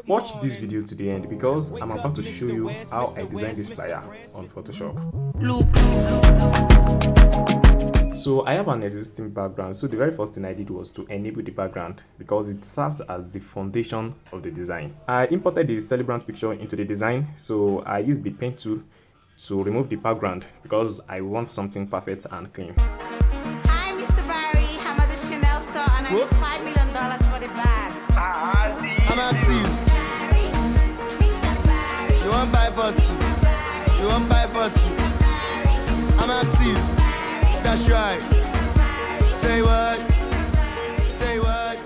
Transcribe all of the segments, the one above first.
Watch this video to the end because I'm about to show you how I designed this flyer on Photoshop. So I have an existing background, so the very first thing I did was to enable the background because it serves as the foundation of the design. I imported the celebrant picture into the design, so I used the pen tool to remove the background because I want something perfect and clean. Hi, Mr. Barry. I'm at the Chanel store and I need $5 million for the bag. I'm active. Barry, Mr. Barry. You want buy for two? You want buy for two? I'm active. That's right. Say what? Say what?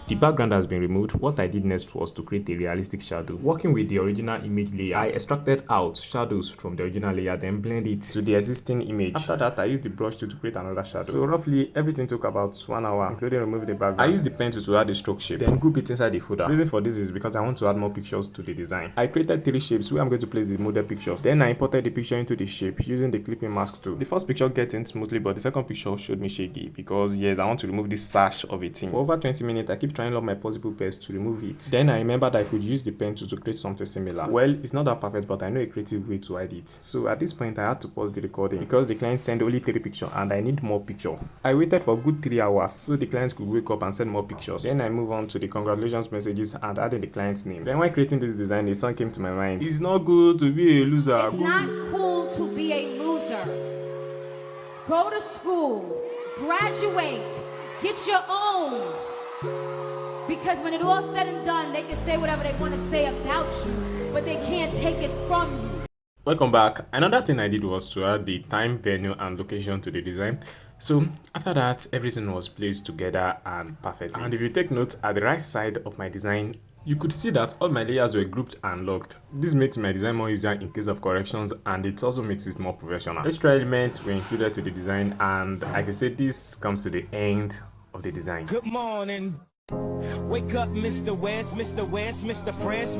The background has been removed. What I did next was to create a realistic shadow. Working with the original image layer, I extracted out shadows from the original layer, then blend it to the existing image. After that, I used the brush tool to create another shadow. So roughly everything took about 1 hour, including removing the background. I used the pen tool to add the stroke shape, then group it inside the folder. The reason for this is because I want to add more pictures to the design. I created 3 shapes where I'm going to place the model pictures. Then I imported the picture into the shape using the clipping mask tool. The first picture gets in smoothly, but the second picture showed me shaky because yes, I want to remove this sash of a thing. For over 20 minutes, I keep trying out my possible best to remove it. Then I remembered I could use the pen tool to create something similar. Well, it's not that perfect, but I know a creative way to hide it. So at this point, I had to pause the recording because the client sent only 3 pictures and I need more picture. I waited for a good 3 hours so the clients could wake up and send more pictures. Then I move on to the congratulations messages and added the client's name. Then while creating this design, a song came to my mind. It's not good to be a loser. It's not cool to be a loser. Go to school, graduate, get your own. Because when it's all said and done, they can say whatever they want to say about you, but they can't take it from you. Welcome back. Another thing I did was to add the time, venue, and location to the design. So after that, everything was placed together and perfectly. And if you take note, at the right side of my design, you could see that all my layers were grouped and locked. This makes my design more easier in case of corrections, and it also makes it more professional. Extra elements were included to the design, and I could say this comes to the end of the design. Good morning. Wake up, Mr. West, Mr. France.